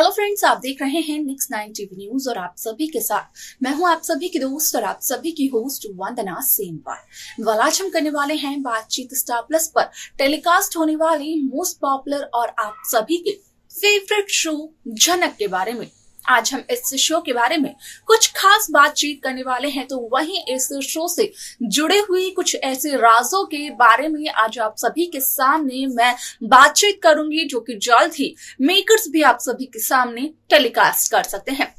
Hello friends, आप देख रहे हैं नेक्स्ट 9 टीवी न्यूज और आप सभी के साथ मैं हूं आप सभी की दोस्त और आप सभी की होस्ट वंदना सेनवाल। आज हम करने वाले हैं बातचीत स्टार प्लस पर टेलीकास्ट होने वाली मोस्ट पॉपुलर और आप सभी के फेवरेट शो झनक के बारे में। आज हम इस शो के बारे में कुछ खास बातचीत करने वाले हैं, तो वहीं इस शो से जुड़े हुए कुछ ऐसे राजों के बारे में आज आप सभी के सामने मैं बातचीत करूंगी, जो कि जल्द ही मेकर्स भी आप सभी के सामने टेलीकास्ट कर सकते हैं।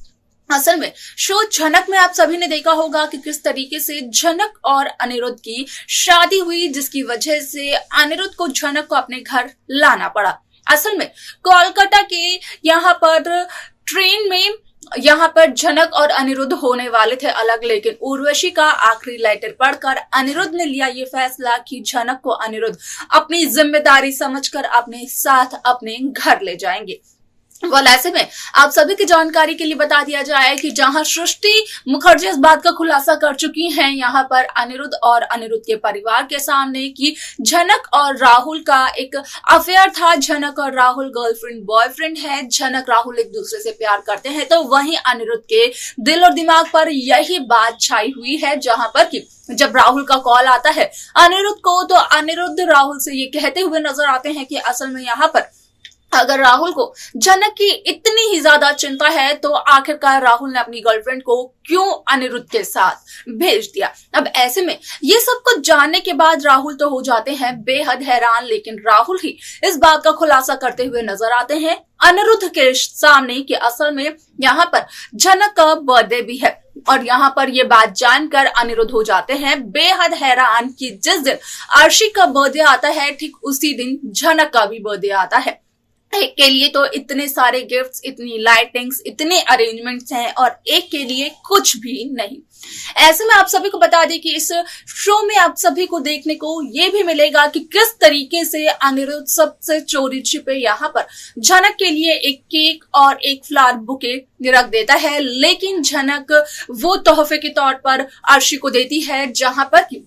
असल में शो झनक में आप सभी ने देखा होगा कि किस तरीके से झनक और अनिरुद्ध की शादी हुई, जिसकी वजह से अनिरुद्ध को झनक को अपने घर लाना पड़ा। असल में कोलकाता के यहाँ पर ट्रेन में यहाँ पर झनक और अनिरुद्ध होने वाले थे अलग, लेकिन उर्वशी का आखिरी लेटर पढ़कर अनिरुद्ध ने लिया ये फैसला कि झनक को अनिरुद्ध अपनी जिम्मेदारी समझकर अपने साथ अपने घर ले जाएंगे। ऐसे में आप सभी की जानकारी के लिए बता दिया जाए कि जहां सृष्टि मुखर्जी इस बात का खुलासा कर चुकी हैं यहाँ पर अनिरुद्ध और अनिरुद्ध के परिवार के सामने कि झनक और राहुल का एक अफेयर था। झनक और राहुल गर्लफ्रेंड बॉयफ्रेंड है। झनक राहुल एक दूसरे से प्यार करते हैं, तो वहीं अनिरुद्ध के दिल और दिमाग पर यही बात छाई हुई है, जहां पर कि जब राहुल का कॉल आता है अनिरुद्ध को, तो अनिरुद्ध राहुल से ये कहते हुए नजर आते हैं कि असल में यहाँ पर अगर राहुल को झनक की इतनी ही ज्यादा चिंता है तो आखिरकार राहुल ने अपनी गर्लफ्रेंड को क्यों अनिरुद्ध के साथ भेज दिया। अब ऐसे में ये सब कुछ जानने के बाद राहुल तो हो जाते हैं बेहद हैरान, लेकिन राहुल ही इस बात का खुलासा करते हुए नजर आते हैं अनिरुद्ध के सामने कि असल में यहाँ पर झनक का बर्थडे भी है। और यहाँ पर ये बात जानकर अनिरुद्ध हो जाते हैं बेहद हैरान कि जिस दिन अर्शी का बर्थडे आता है ठीक उसी दिन झनक का भी बर्थडे आता है। एक के लिए तो इतने सारे गिफ्ट्स, इतनी लाइटिंग्स, इतने अरेंजमेंट्स हैं और एक के लिए कुछ भी नहीं। ऐसे में आप सभी को बता दें कि इस शो में आप सभी को देखने को ये भी मिलेगा कि किस तरीके से अनिरुद्ध सबसे चोरी छिपे यहाँ पर झनक के लिए एक केक और एक फ्लावर बुके रख देता है, लेकिन झनक वो तोहफे के तौर पर अर्शी को देती है, जहां पर कि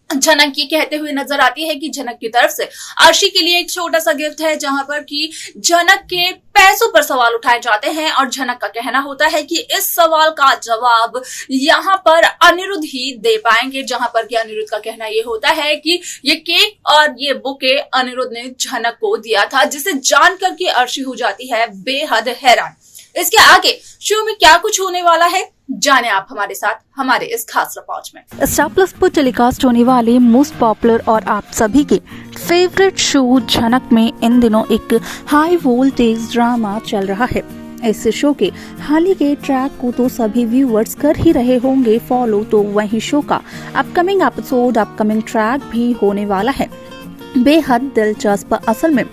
झनक ये कहते हुए नजर आती है कि झनक की तरफ से अर्शी के लिए एक छोटा सा गिफ्ट है, जहां पर कि झनक के पैसों पर सवाल उठाए जाते हैं और झनक का कहना होता है कि इस सवाल का जवाब यहाँ पर अनिरुद्ध ही दे पाएंगे। जहां पर कि अनिरुद्ध का कहना ये होता है कि ये केक और ये बुके अनिरुद्ध ने झनक को दिया था, जिसे जानकर कि अर्शी हो जाती है बेहद हैरान। इसके आगे शो में क्या कुछ होने वाला है जाने आप हमारे साथ हमारे इस खास रिपोर्ट में। स्टार प्लस पर टेलीकास्ट होने वाले मोस्ट पॉपुलर और आप सभी के फेवरेट शो झनक में इन दिनों एक हाई वोल्टेज ड्रामा चल रहा है। इस शो के हाल ही के ट्रैक को तो सभी व्यूअर्स कर ही रहे होंगे फॉलो, तो वहीं शो का अपकमिंग एपिसोड, अपकमिंग ट्रैक भी होने वाला है बेहद दिलचस्प। असल में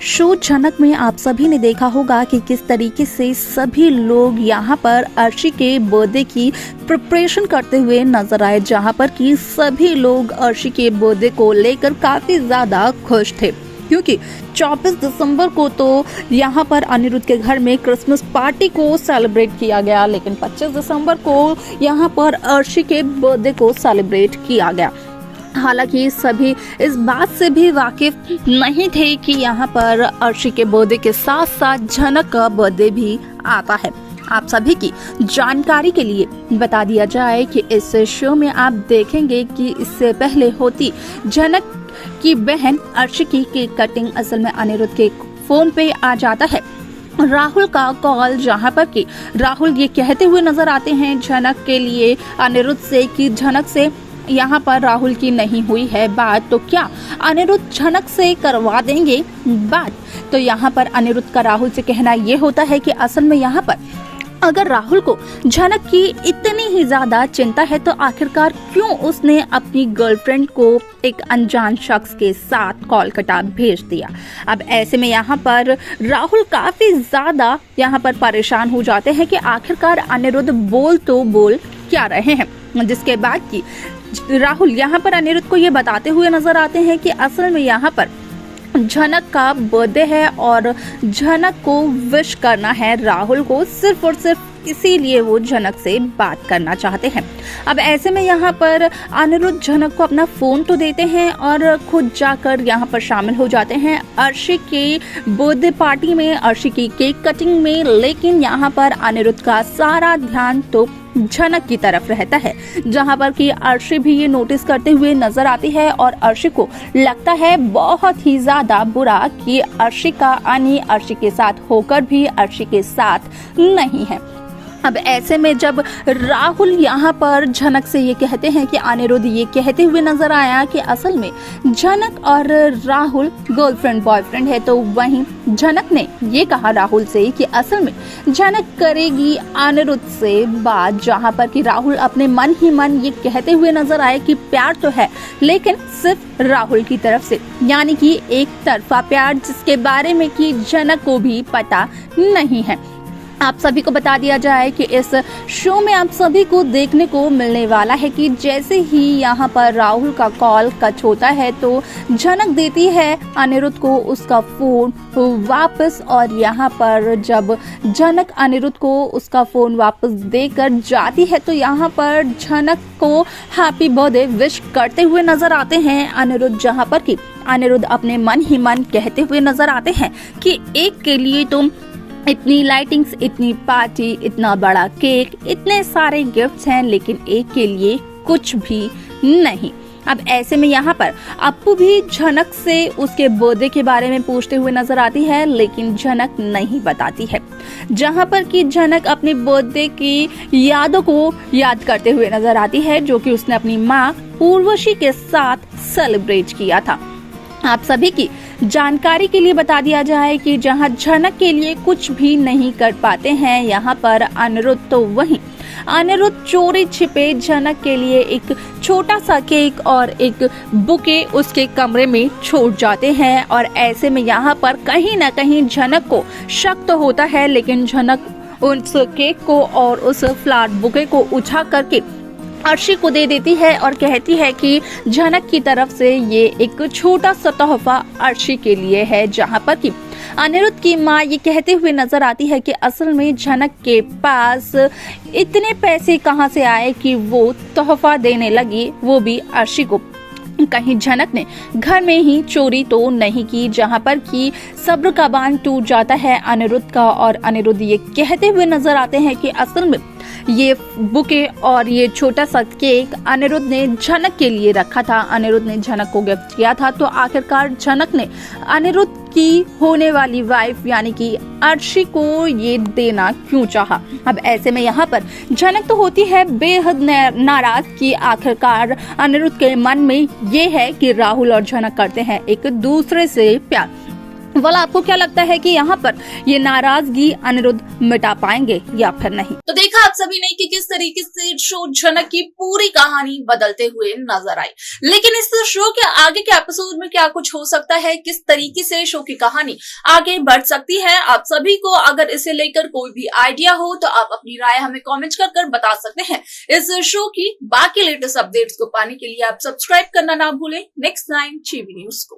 शो झनक में आप सभी ने देखा होगा कि किस तरीके से सभी लोग यहाँ पर अर्शी के बर्थडे की प्रिपरेशन करते हुए नजर आए, जहाँ पर कि सभी लोग अर्शी के बर्थडे को लेकर काफी ज्यादा खुश थे, क्योंकि 24 दिसंबर को तो यहाँ पर अनिरुद्ध के घर में क्रिसमस पार्टी को सेलिब्रेट किया गया, लेकिन 25 दिसंबर को यहाँ पर अर्शी के बर्थडे को सेलिब्रेट किया गया। हालांकि सभी इस बात से भी वाकिफ नहीं थे कि यहाँ पर अर्शी के बर्थडे के साथ साथ झनक का बर्थडे भी आता है। आप सभी की जानकारी के लिए बता दिया जाए कि इस शो में आप देखेंगे कि इससे पहले होती झनक की बहन अर्शी की केक कटिंग असल में अनिरुद्ध के फोन पे आ जाता है राहुल का कॉल, जहां पर कि राहुल ये कहते हुए नजर आते हैं झनक के लिए अनिरुद्ध से कि झनक से यहाँ पर राहुल की नहीं हुई है बात, तो क्या अनिरुद्ध झनक से करवा देंगे बात। तो यहाँ पर अनिरुद्ध का राहुल से कहना ये होता है कि असल में यहाँ पर अगर राहुल को झनक की इतनी ही ज्यादा चिंता है तो आखिरकार क्यों उसने अपनी गर्लफ्रेंड को एक अनजान शख्स के साथ कोलकाता भेज दिया। अब ऐसे में यहाँ पर राहुल काफी ज्यादा यहाँ पर परेशान हो जाते हैं कि आखिरकार अनिरुद्ध बोल तो बोल क्या रहे हैं, जिसके बाद की राहुल यहाँ पर अनिरुद्ध को ये बताते हुए नजर आते हैं कि असल में यहाँ पर झनक का बर्थडे है और झनक को विश करना है राहुल को सिर्फ और सिर्फ इसीलिए वो झनक से बात करना चाहते हैं। अब ऐसे में यहाँ पर अनिरुद्ध झनक को अपना फोन तो देते हैं और खुद जाकर यहाँ पर शामिल हो जाते हैं अर्शी की बर्थडे पार्टी में, अर्शी की केक कटिंग में। लेकिन यहाँ पर अनिरुद्ध का सारा ध्यान तो झनक की तरफ रहता है, जहां पर कि अर्शी भी ये नोटिस करते हुए नजर आती है और अर्शी को लगता है बहुत ही ज्यादा बुरा कि अर्शी का आनी अर्शी के साथ होकर भी अर्शी के साथ नहीं है। अब ऐसे में जब राहुल यहाँ पर झनक से ये कहते हैं कि अनिरुद्ध ये कहते हुए नजर आया कि असल में झनक और राहुल गर्लफ्रेंड बॉयफ्रेंड है, तो वहीं झनक ने ये कहा राहुल से कि असल में झनक करेगी अनिरुद्ध से बात, जहाँ पर कि राहुल अपने मन ही मन ये कहते हुए नजर आए कि प्यार तो है लेकिन सिर्फ राहुल की तरफ से, यानी कि एक तरफा प्यार जिसके बारे में कि झनक को भी पता नहीं है। आप सभी को बता दिया जाए कि इस शो में आप सभी को देखने को मिलने वाला है कि जैसे ही यहाँ पर राहुल का कॉल कट होता है तो झनक देती है अनिरुद्ध को उसका फोन वापस, और यहाँ पर जब झनक अनिरुद्ध को उसका फोन वापस देकर जाती है तो यहाँ पर झनक को हैप्पी बर्थडे विश करते हुए नजर आते हैं अनिरुद्ध, जहाँ पर कि अनिरुद्ध अपने मन ही मन कहते हुए नजर आते हैं कि एक के लिए तुम इतनी लाइटिंग्स, इतनी पार्टी, इतना बड़ा केक, इतने सारे गिफ्ट्स हैं, लेकिन एक के लिए कुछ भी नहीं। अब ऐसे में यहाँ पर अप्पू भी झनक से उसके बर्थडे के बारे में पूछते हुए नजर आती है, लेकिन झनक नहीं बताती है, जहाँ पर कि झनक अपने बर्थडे की यादों को याद करते हुए नजर आती है जो कि उसने अपनी माँ उर्वशी के साथ सेलिब्रेट किया था। आप सभी की जानकारी के लिए बता दिया जाए कि जहां झनक के लिए कुछ भी नहीं कर पाते हैं यहाँ पर अनिरुद्ध, तो वहीं अनिरुद्ध चोरी छिपे झनक के लिए एक छोटा सा केक और एक बुके उसके कमरे में छोड़ जाते हैं। और ऐसे में यहाँ पर कहीं ना कहीं झनक को शक तो होता है, लेकिन झनक उस केक को और उस फ्लावर बुके को उठा करके अर्शी को दे देती है और कहती है कि झनक की तरफ से ये एक छोटा सा तोहफा अर्शी के लिए है, जहां पर कि अनिरुद्ध की माँ ये कहते हुए नजर आती है कि असल में झनक के पास इतने पैसे कहां से आए कि वो तोहफा देने लगी, वो भी अर्शी को। कहीं झनक ने घर में ही चोरी तो नहीं की, जहां पर कि सब्र का बांध टूट जाता है अनिरुद्ध का, और अनिरुद्ध ये कहते हुए नजर आते हैं कि असल में ये बुके और ये छोटा सा केक अनिरुद्ध ने झनक के लिए रखा था, अनिरुद्ध ने झनक को गिफ्ट किया था। तो आखिरकार झनक ने अनिरुद्ध की होने वाली वाइफ यानी कि अर्शी को ये देना क्यों चाहा। अब ऐसे में यहाँ पर झनक तो होती है बेहद नाराज कि आखिरकार अनिरुद्ध के मन में ये है कि राहुल और झनक करते हैं एक दूसरे से प्यार। वाला आपको क्या लगता है कि यहाँ पर ये नाराजगी अनिरुद्ध मिटा पाएंगे या फिर नहीं? तो देखा आप सभी ने कि किस तरीके से शो झनक की पूरी कहानी बदलते हुए नजर आई, लेकिन इस शो के आगे के एपिसोड में क्या कुछ हो सकता है, किस तरीके से शो की कहानी आगे बढ़ सकती है, आप सभी को अगर इसे लेकर कोई भी आइडिया हो तो आप अपनी राय हमें कॉमेंट कर बता सकते हैं। इस शो की बाकी लेटेस्ट अपडेट्स को पाने के लिए आप सब्सक्राइब करना ना भूलें नेक्स्ट 9 टीवी न्यूज को।